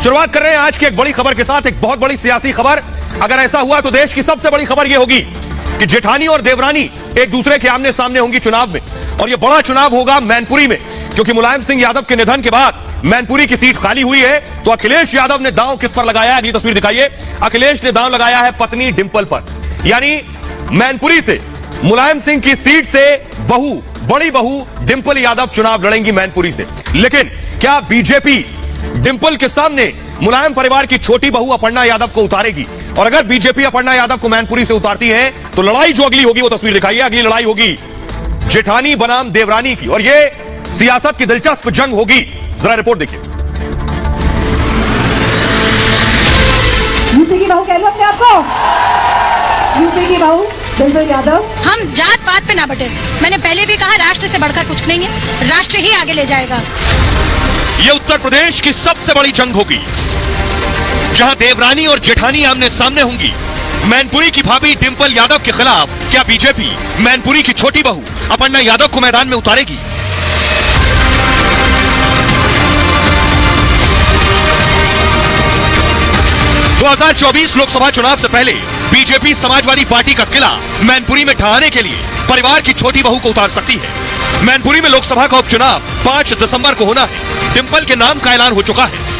शुरुआत कर रहे हैं आज की एक बड़ी खबर के साथ, एक बहुत बड़ी सियासी खबर। अगर ऐसा हुआ तो देश की सबसे बड़ी खबर यह होगी कि जेठानी और देवरानी एक दूसरे के आमने सामने होंगी चुनाव में, और यह बड़ा चुनाव होगा मैनपुरी में, क्योंकि मुलायम सिंह यादव के निधन के बाद मैनपुरी की सीट खाली हुई है। तो अखिलेश यादव ने दांव किस पर लगाया है, अगली तस्वीर दिखाइए। अखिलेश ने दांव लगाया है पत्नी डिंपल पर, यानी मैनपुरी से मुलायम सिंह की सीट से बड़ी बहू डिंपल यादव चुनाव लड़ेंगी मैनपुरी से। लेकिन क्या बीजेपी डिंपल के सामने मुलायम परिवार की छोटी बहू अपर्णा यादव को उतारेगी? और अगर बीजेपी अपर्णा यादव को मैनपुरी से उतारती है तो लड़ाई जो अगली होगी, वो तस्वीर दिखाइए। अगली लड़ाई होगी जेठानी बनाम देवरानी की, और यह सियासत की दिलचस्प जंग होगी। जरा रिपोर्ट देखिए। यूपी की बहू कह लो अपने आपको, यूपी की बहू डिंपल यादव। हम जात पात पे ना बटे, मैंने पहले भी कहा राष्ट्र से बढ़कर कुछ नहीं है, राष्ट्र ही आगे ले जाएगा। यह उत्तर प्रदेश की सबसे बड़ी जंग होगी, जहां देवरानी और जेठानी आमने सामने होंगी। मैनपुरी की भाभी डिंपल यादव के खिलाफ क्या बीजेपी मैनपुरी की छोटी बहू अपर्णा यादव को मैदान में उतारेगी? तो 2024 लोकसभा चुनाव से पहले बीजेपी समाजवादी पार्टी का किला मैनपुरी में ढहाने के लिए परिवार की छोटी बहू को उतार सकती है। मैनपुरी में लोकसभा का उपचुनाव 5 दिसंबर को होना है। डिंपल के नाम का ऐलान हो चुका है।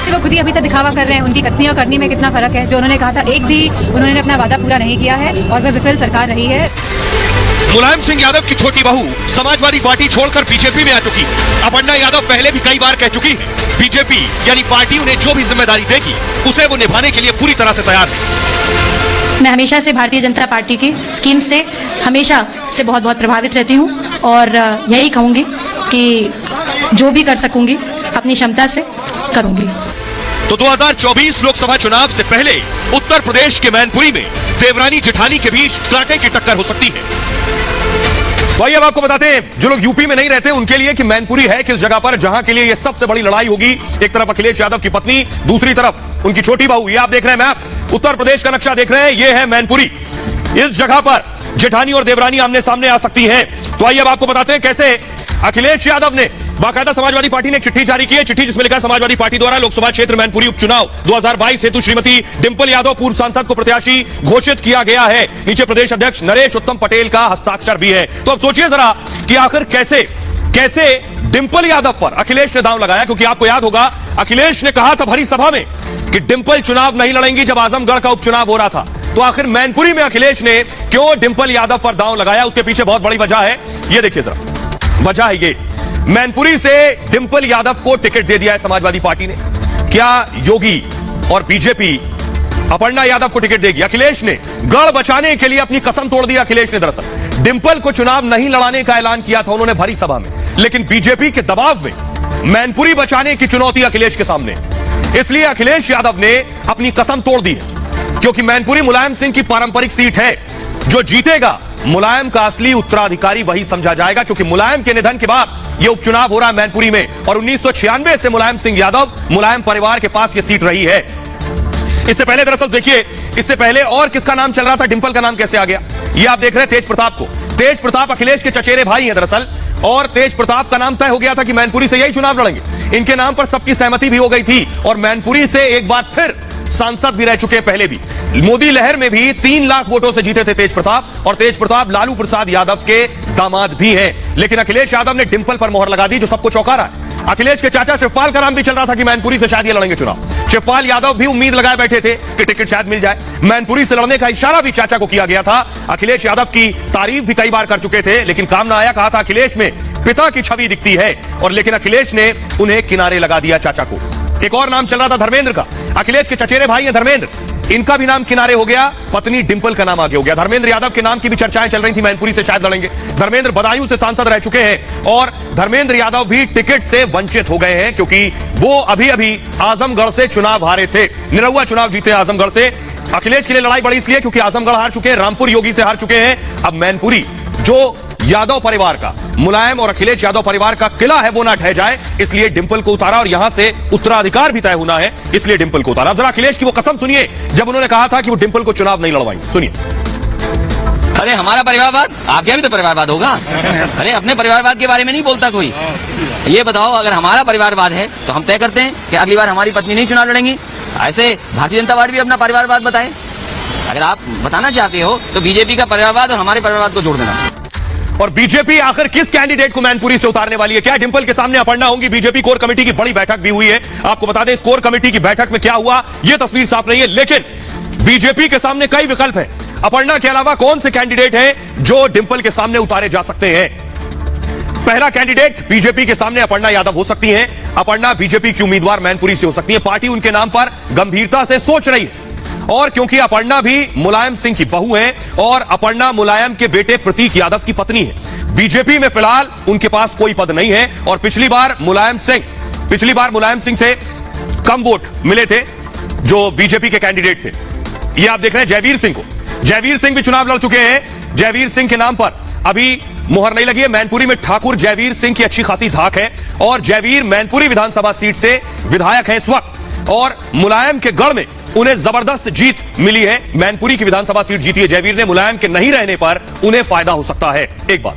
वो खुद ही अभी तक दिखावा कर रहे हैं, उनकी कथनी और करनी में कितना फर्क है। जो उन्होंने कहा था, एक भी उन्होंने अपना वादा पूरा नहीं किया है, और वह विफल सरकार रही है। मुलायम सिंह यादव की छोटी बहू समाजवादी पार्टी छोड़कर बीजेपी में आ चुकी है। अपर्णा यादव पहले भी कई बार कह चुकी है, बीजेपी यानी पार्टी उन्हें जो भी जिम्मेदारी देगी उसे वो निभाने के लिए पूरी तरह से तैयार है। मैं हमेशा से भारतीय जनता पार्टी की स्कीम से हमेशा से बहुत प्रभावित रहती हूँ, और यही कहूँगी कि जो भी कर सकूंगी अपनी क्षमता से करूंगी। तो 2024 लोकसभा चुनाव से पहले उत्तर प्रदेश के मैनपुरी में देवरानी जेठानी के बीच कांटे की टक्कर हो सकती है। तो आइए अब आपको बताते हैं, जो लोग यूपी में नहीं रहते उनके लिए, कि मैनपुरी है किस जगह पर, जहां के लिए यह सबसे बड़ी लड़ाई होगी। एक तरफ अखिलेश यादव की पत्नी, दूसरी तरफ उनकी छोटी बहू। ये आप देख रहे हैं मैप, उत्तर प्रदेश का नक्शा देख रहे हैं, यह है मैनपुरी। इस जगह पर जेठानी और देवरानी आमने सामने आ सकती हैं। तो आइए अब आपको बताते हैं कैसे अखिलेश यादव ने बाकायदा समाजवादी पार्टी ने एक चिट्ठी जारी की है। चिट्ठी जिसमें लिखा है, समाजवादी पार्टी द्वारा लोकसभा क्षेत्र मैनपुरी उपचुनाव 2022 हेतु श्रीमती डिंपल यादव पूर्व सांसद को प्रत्याशी घोषित किया गया है। नीचे प्रदेश अध्यक्ष नरेश उत्तम पटेल का हस्ताक्षर भी है। तो अब सोचिए जरा कि आखिर कैसे डिंपल यादव पर अखिलेश ने दांव लगाया, क्योंकि आपको याद होगा अखिलेश ने कहा था भरी सभा में कि डिंपल चुनाव नहीं लड़ेंगी जब आजमगढ़ का उपचुनाव हो रहा था। तो आखिर मैनपुरी में अखिलेश ने क्यों डिंपल यादव पर दांव लगाया, उसके पीछे बहुत बड़ी वजह है। ये देखिए जरा, वजह है ये, मैनपुरी से डिंपल यादव को टिकट दे दिया है समाजवादी पार्टी ने। क्या योगी और बीजेपी अपर्णा यादव को टिकट देगी? अखिलेश ने गढ़ बचाने के लिए अपनी कसम तोड़ दी। अखिलेश ने दरअसल डिंपल को चुनाव नहीं लड़ाने का ऐलान किया था उन्होंने भरी सभा में, लेकिन बीजेपी के दबाव में मैनपुरी बचाने की चुनौती अखिलेश के सामने, इसलिए अखिलेश यादव ने अपनी कसम तोड़ दी है। क्योंकि मैनपुरी मुलायम सिंह की पारंपरिक सीट है, जो जीतेगा मुलायम का असली उत्तराधिकारी वही समझा जाएगा, क्योंकि मुलायम के निधन के बाद यह उपचुनाव हो रहा है मैनपुरी में, और 1996 से मुलायम सिंह यादव मुलायम परिवार के पास यह सीट रही है। इससे पहले दरअसल देखिए, इससे पहले और किसका नाम चल रहा था, डिंपल का नाम कैसे आ गया? ये आप देख रहे हैं तेज प्रताप को। तेज प्रताप अखिलेश के चचेरे भाई हैं दरअसल, और तेज प्रताप का नाम तय हो गया था कि मैनपुरी से यही चुनाव लड़ेंगे। इनके नाम पर सबकी सहमति भी हो गई थी, और मैनपुरी से एक बार फिर सांसद भी रह चुके हैं। पहले भी मोदी लहर में भी 3 लाख वोटों से जीते थे तेज प्रताप, और तेज प्रताप लालू प्रसाद यादव के दामाद भी हैं। लेकिन अखिलेश यादव ने डिंपल पर मोहर लगा दी, जो सबको चौंका रहा है। अखिलेश के चाचा शिवपाल का नाम भी चल रहा था कि मैनपुरी से शायद ये लड़ेंगे चुनाव। शिवपाल यादव भी उम्मीद लगाए बैठे थे कि टिकट शायद मिल जाए। मैनपुरी से लड़ने का इशारा भी चाचा को किया गया था। अखिलेश यादव की तारीफ भी कई बार कर चुके थे, लेकिन काम ना आया। कहा था अखिलेश में पिता की छवि दिखती है, और लेकिन अखिलेश ने उन्हें किनारे लगा दिया चाचा को। एक और नाम चल रहा था धर्मेंद्र का। अखिलेश के चचेरे भाई हैं धर्मेंद्र, इनका भी नाम किनारे हो गया, पत्नी डिंपल का नाम आगे हो गया। धर्मेंद्र यादव के नाम की भी चर्चाएं चल रही थी, मैनपुरी से शायद लड़ेंगे। धर्मेंद्र बदायूं से सांसद रह चुके हैं, और धर्मेंद्र यादव भी टिकट से वंचित हो गए हैं, क्योंकि वो अभी आजमगढ़ से चुनाव हारे थे, निरहुआ चुनाव जीते आजमगढ़ से। अखिलेश के लिए लड़ाई बड़ी इसलिए क्योंकि आजमगढ़ हार चुके हैं, रामपुर योगी से हार चुके हैं। अब मैनपुरी, जो यादव परिवार का, मुलायम और अखिलेश यादव परिवार का किला है, वो ना ढह जाए, इसलिए डिंपल को उतारा, और यहां से उत्तराधिकार भी तय होना है, इसलिए डिंपल को उतारा। जरा अखिलेश की वो कसम सुनिए जब उन्होंने कहा था कि वो डिंपल को चुनाव नहीं लड़वाएंगे, सुनिए। अरे हमारा परिवारवाद, आपके भी तो परिवारवाद होगा। अरे अपने परिवारवाद के बारे में नहीं बोलता कोई। ये बताओ, अगर हमारा परिवारवाद है तो हम तय करते हैं कि अगली बार हमारी पत्नी नहीं चुनाव लड़ेंगी। ऐसे भारतीय जनता पार्टी भी अपना परिवारवाद बताए। अगर आप बताना चाहते हो तो बीजेपी का परिवारवाद और हमारे परिवारवाद को जोड़ देना। और बीजेपी आखिर किस कैंडिडेट को मैनपुरी से उतारने वाली है? क्या डिंपल के सामने अपर्णा होंगी? बीजेपी कोर कमेटी की बड़ी बैठक भी हुई है। आपको बता दें, इस कोर कमेटी की बैठक में क्या हुआ यह तस्वीर साफ नहीं है, लेकिन बीजेपी के सामने कई विकल्प हैं। अपर्णा के अलावा कौन से कैंडिडेट हैं जो डिंपल के सामने उतारे जा सकते हैं? पहला कैंडिडेट बीजेपी के सामने अपर्णा यादव हो सकती हैं। अपर्णा बीजेपी की उम्मीदवार मैनपुरी से हो सकती है। पार्टी उनके नाम पर गंभीरता से सोच रही है, और क्योंकि अपर्णा भी मुलायम सिंह की बहू है और अपर्णा मुलायम के बेटे प्रतीक यादव की पत्नी है। बीजेपी में फिलहाल उनके पास कोई पद नहीं है, और पिछली बार मुलायम सिंह से कम वोट मिले थे जो बीजेपी के कैंडिडेट थे। ये आप देख रहे हैं जयवीर सिंह को। जयवीर सिंह भी चुनाव लड़ चुके हैं। जयवीर सिंह के नाम पर अभी मुहर नहीं लगी है। मैनपुरी में ठाकुर जयवीर सिंह की अच्छी खासी धाक है, और जयवीर मैनपुरी विधानसभा सीट से विधायक है इस वक्त, और मुलायम के गढ़ में उन्हें जबरदस्त जीत मिली है। मैनपुरी की विधानसभा सीट जीती है जयवीर ने। मुलायम के नहीं रहने पर उन्हें फायदा हो सकता है। एक बात,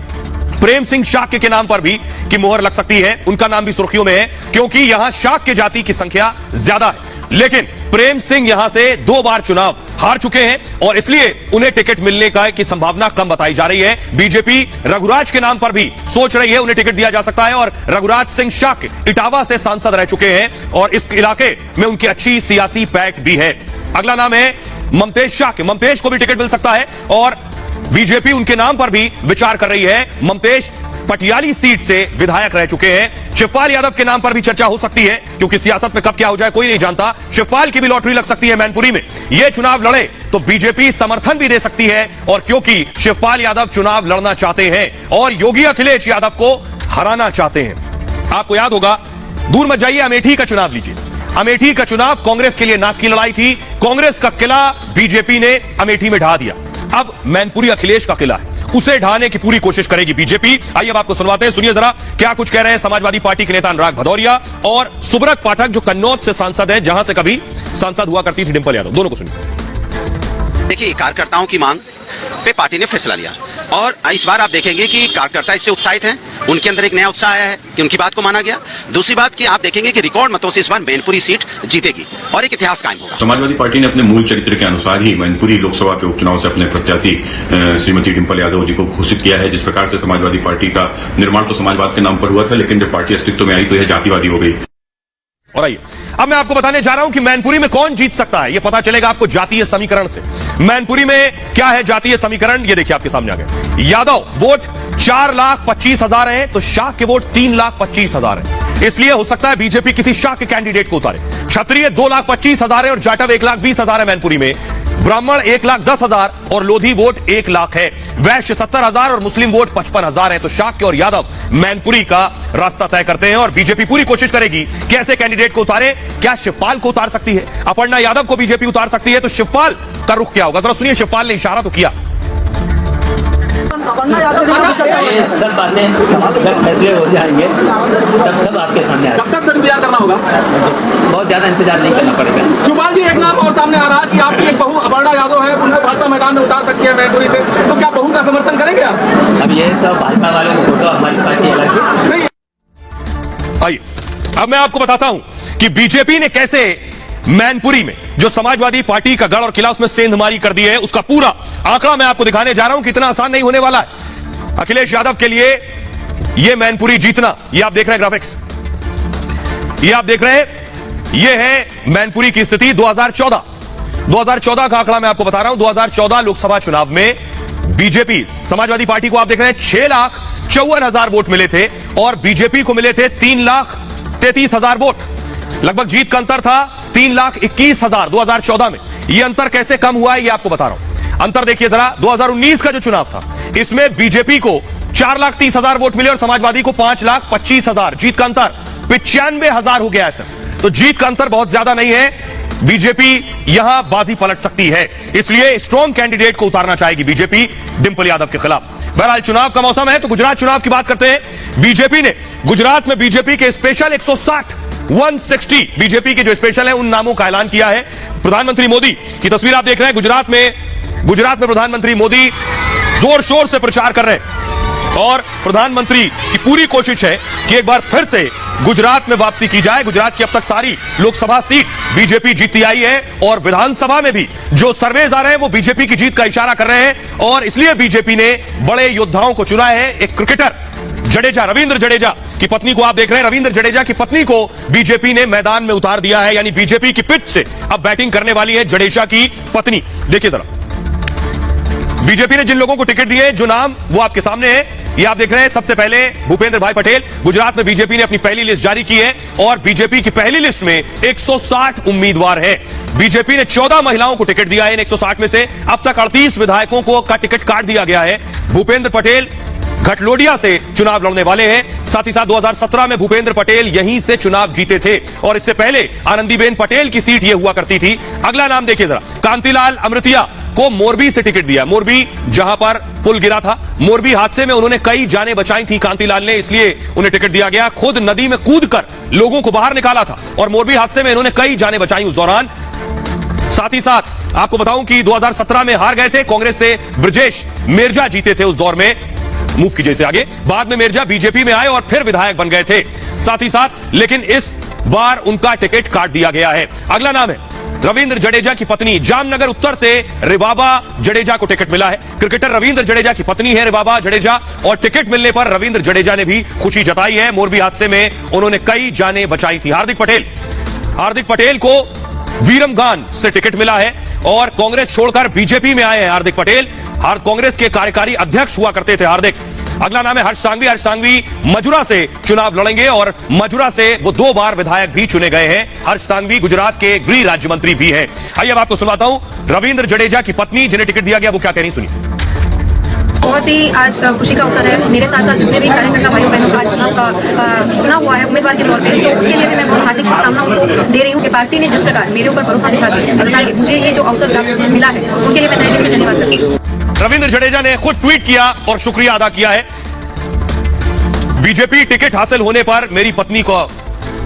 प्रेम सिंह शाक्य के नाम पर भी की मुहर लग सकती है। उनका नाम भी सुर्खियों में है, क्योंकि यहां शाक्य जाति की संख्या ज्यादा है। लेकिन प्रेम सिंह यहां से 2 बार चुनाव हार चुके हैं, और इसलिए उन्हें टिकट मिलने का की संभावना कम बताई जा रही है। बीजेपी रघुराज के नाम पर भी सोच रही है, उन्हें टिकट दिया जा सकता है। और रघुराज सिंह शाक्य इटावा से सांसद रह चुके हैं, और इस इलाके में उनकी अच्छी सियासी पैठ भी है। अगला नाम है ममतेज शाक्य। ममतेज को भी टिकट मिल सकता है, और बीजेपी उनके नाम पर भी विचार कर रही है। ममतेज पटियाली सीट से विधायक रह चुके हैं। शिवपाल यादव के नाम पर भी चर्चा हो सकती है, क्योंकि सियासत में कब क्या हो जाए कोई नहीं जानता। शिवपाल की भी लॉटरी लग सकती है मैनपुरी में। यह चुनाव लड़े तो बीजेपी समर्थन भी दे सकती है, और क्योंकि शिवपाल यादव चुनाव लड़ना चाहते हैं और योगी अखिलेश यादव को हराना चाहते हैं। आपको याद होगा, दूर मत जाइए, अमेठी का चुनाव लीजिए। अमेठी का चुनाव कांग्रेस के लिए नाक की लड़ाई थी। कांग्रेस का किला बीजेपी ने अमेठी में ढा दिया। अब मैनपुरी अखिलेश का किला है, उसे ढाने की पूरी कोशिश करेगी बीजेपी। आइए अब आपको सुनवाते हैं, सुनिए जरा क्या कुछ कह रहे हैं समाजवादी पार्टी के नेता अनुराग भदौरिया और सुब्रत पाठक, जो कन्नौज से सांसद है, जहां से कभी सांसद हुआ करती थी डिंपल यादव। दोनों को सुनिए। देखिए, कार्यकर्ताओं की मांग पे पार्टी ने फैसला लिया, और इस बार आप देखेंगे कि कार्यकर्ता इससे उत्साहित हैं। उनके अंदर एक नया उत्साह आया है कि उनकी बात को माना गया। दूसरी बात कि आप देखेंगे कि रिकॉर्ड मतों से इस बार मैनपुरी सीट जीतेगी और एक इतिहास कायम होगा। समाजवादी पार्टी ने अपने मूल चरित्र के अनुसार ही मैनपुरी लोकसभा के उपचुनाव से अपने प्रत्याशी श्रीमती डिंपल यादव जी को घोषित किया है। जिस प्रकार से समाजवादी पार्टी का निर्माण तो समाजवाद के नाम पर हुआ था, लेकिन जब पार्टी अस्तित्व में आई तो यह जातिवादी हो गई। और आइए अब मैं आपको बताने जा रहा हूं कि मैनपुरी में कौन जीत सकता है। यह पता चलेगा आपको जातीय समीकरण से। मैनपुरी में क्या है जातीय समीकरण, यह देखिए आपके सामने आ गए। यादव वोट 4,25,000 है, तो शाह के वोट 3,25,000 है। इसलिए हो सकता है बीजेपी किसी शाह के कैंडिडेट को उतारे। क्षत्रिय 2,25,000 है, और जाटव 1,20,000 है मैनपुरी में। ब्राह्मण 1,10,000 और लोधी वोट 1,00,000 है। वैश्य 70,000 और मुस्लिम वोट 55,000 है। तो शाक्य और यादव मैनपुरी का रास्ता तय करते हैं, और बीजेपी पूरी कोशिश करेगी कि ऐसे कैंडिडेट को उतारे। क्या शिवपाल को उतार सकती है? अपर्णा यादव को बीजेपी उतार सकती है, तो शिवपाल का रुख क्या होगा? जरा सुनिए, शिवपाल ने इशारा तो किया। ये सब बातें जब फैसले हो जाएंगे तब सब आपके सामने आएगा। कब तक सर इंतजार करना होगा? बहुत ज्यादा इंतजार नहीं करना पड़ेगा। शिवपाल जी, एक नाम और सामने आ रहा है कि आपकी एक बहू अपर्णा यादव है, उन्हें भाजपा मैदान में उतार सकती है मैनपुरी से, तो क्या बहू का समर्थन करेंगे आप? अब ये तो भाजपा वाले को फोटो, हमारी पार्टी अलग है। आइए अब मैं आपको बताता हूं कि बीजेपी ने कैसे मैनपुरी में जो समाजवादी पार्टी का गढ़ और किला उसमें सेंधमारी कर दी है। उसका पूरा आंकड़ा मैं आपको दिखाने जा रहा हूं कि इतना आसान नहीं होने वाला है अखिलेश यादव के लिए यह मैनपुरी जीतना। ये आप देख रहे हैं ग्राफिक्स, ये आप देख रहे हैं, यह है मैनपुरी की स्थिति 2014 का आंकड़ा मैं आपको बता रहा हूं। 2014 लोकसभा चुनाव में बीजेपी समाजवादी पार्टी को आप देख रहे हैं 6,54,000 वोट मिले थे, और बीजेपी को मिले थे 3,33,000 वोट। लगभग जीत का अंतर था 3,21,000 2014 में। यह अंतर कैसे कम हुआ है, यह आपको बता रहा हूं। अंतर देखिए जरा, 2019 का जो चुनाव था, इसमें बीजेपी को 4,30,000 वोट मिले और समाजवादी को 5,25,000। जीत का अंतर 95,000 हो गया है सर। तो जीत का अंतर बहुत ज्यादा नहीं है। बीजेपी यहां बाजी पलट सकती है, इसलिए स्ट्रॉन्ग कैंडिडेट को उतारना चाहेगी बीजेपी डिंपल यादव के खिलाफ। बहरहाल चुनाव का मौसम है, तो गुजरात चुनाव की बात करते हैं। बीजेपी ने गुजरात में बीजेपी के स्पेशल 160 बीजेपी के जो स्पेशल है उन नामों का ऐलान किया है। प्रधानमंत्री मोदी की तस्वीर आप देख रहे हैं। गुजरात में प्रधानमंत्री मोदी जोर शोर से प्रचार कर रहे हैं और प्रधानमंत्री की पूरी कोशिश है कि एक बार फिर से गुजरात में वापसी की जाए। गुजरात की अब तक सारी लोकसभा सीट बीजेपी जीतती आई है और विधानसभा में भी जो सर्वेज आ रहे हैं वो बीजेपी की जीत का इशारा कर रहे हैं और इसलिए बीजेपी ने बड़े योद्धाओं को चुना है। एक क्रिकेटर जडेजा, रविंद्र जडेजा की पत्नी को आप देख रहे हैं। रविंद्र जडेजा की पत्नी को बीजेपी ने मैदान में उतार दिया है, यानी बीजेपी की पिच से अब बैटिंग करने वाली है जडेजा की पत्नी। देखिए जरा बीजेपी ने जिन लोगों को टिकट दिए, जो नाम वो आपके सामने है, ये आप देख रहे हैं। सबसे पहले भूपेंद्र भाई पटेल। गुजरात में बीजेपी ने अपनी पहली लिस्ट जारी की है और बीजेपी की पहली लिस्ट में 160 उम्मीदवार हैं। बीजेपी ने 14 महिलाओं को टिकट दिया है इन 160 में से। अब तक 38 विधायकों को का टिकट काट दिया गया है। भूपेंद्र पटेल घटलोडिया से चुनाव लड़ने वाले हैं। साथ ही साथ 2017 में भूपेंद्र पटेल यहीं से चुनाव जीते थे और इससे पहले आनंदीबेन पटेल की सीट यह हुआ करती थी। अगला नाम देखिए जरा, कांतिलाल अमृतिया को मोरबी से टिकट दिया। मोरबी जहां पर पुल गिरा था, मोरबी हादसे में उन्होंने कई जानें बचाई थी कांतिलाल ने, इसलिए उन्हें टिकट दिया गया। खुद नदी में कूदकर लोगों को बाहर निकाला था और मोरबी हादसे में इन्होंने कई जानें बचाई उस दौरान। साथ ही साथ आपको बताऊं कि 2017 में हार गए थे कांग्रेस से, ब्रजेश मेरजा जीते थे उस दौर में। मूव कीजिए से आगे। बाद में मेरजा बीजेपी में आए और फिर विधायक बन गए थे। साथ ही साथ लेकिन इस बार उनका टिकट काट दिया गया है। अगला नाम है रविंद्र जडेजा की पत्नी। जामनगर उत्तर से रिबाबा जडेजा को टिकट मिला है। क्रिकेटर रविंद्र जडेजा की पत्नी है रिबाबा जडेजा और टिकट मिलने पर रविंद्र जडेजा ने भी खुशी जताई है। मोरबी हादसे में उन्होंने कई जानें बचाई थी। हार्दिक पटेल को वीरमगान से टिकट मिला है और कांग्रेस छोड़कर बीजेपी में आए हैं हार्दिक पटेल। कांग्रेस के कार्यकारी अध्यक्ष हुआ करते थे हार्दिक। अगला नाम है हर्ष सांघवी। हर्ष सांघवी मजुरा से चुनाव लड़ेंगे और मजुरा से वो 2 बार विधायक भी चुने गए हैं। हर्ष सांघवी गुजरात के गृह राज्य मंत्री भी हैं। आइए अब आपको सुनाता हूं रविंद्र जडेजा की पत्नी जिन्हें टिकट दिया गया वो क्या कह रही, सुनिए। बहुत ही आज खुशी का अवसर है। मेरे साथ साथ जितने भी कार्यकर्ता भाइयों बहनों का आज चुनाव हुआ है उम्मीदवार के तौर पे, तो उसके लिए भी मैं बहुत हार्दिक शुभकामनाओं को दे रही हूँ कि पार्टी ने जिस प्रकार मेरे ऊपर भरोसा दिखा के मुझे ये जो अवसर मिला है उसके लिए मैं तहे दिल से धन्यवाद करती हूँ। रविंद्र जडेजा ने खुद ट्वीट किया और शुक्रिया अदा किया है। बीजेपी टिकट हासिल होने पर मेरी पत्नी को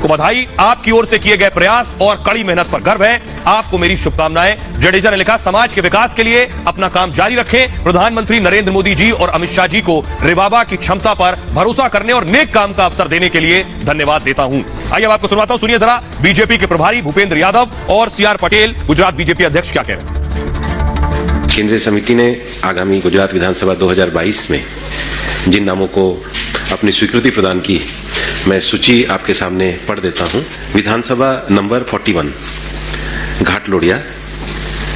बधाई। आपकी ओर से किए गए प्रयास और कड़ी मेहनत पर गर्व है। आपको मेरी शुभकामनाएं। जडेजा ने लिखा, समाज के विकास के लिए अपना काम जारी रखें। प्रधानमंत्री नरेंद्र मोदी जी और अमित शाह जी को रिबाबा की क्षमता पर भरोसा करने और नेक काम का अवसर देने के लिए धन्यवाद देता हूं। आइए अब आपको सुनवाता हूं, सुनिए जरा बीजेपी के प्रभारी भूपेंद्र यादव और CR पटेल गुजरात बीजेपी अध्यक्ष क्या कह रहे हैं। केंद्रीय समिति ने आगामी गुजरात विधानसभा 2022 में जिन नामों को अपनी स्वीकृति प्रदान की, मैं सूची आपके सामने पढ़ देता हूं। विधानसभा नंबर 41 घाटलोडिया,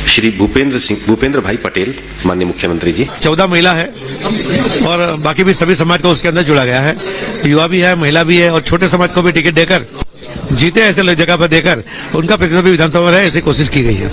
श्री भूपेंद्र भाई पटेल, माननीय मुख्यमंत्री जी। 14 महिला है और बाकी भी सभी समाज को उसके अंदर जोड़ा गया है। युवा भी है, महिला भी है और छोटे समाज को भी टिकट देकर जीते ऐसे जगह पर देकर उनका प्रतिनिधित्व विधानसभा में रहे, ऐसी कोशिश की गई है।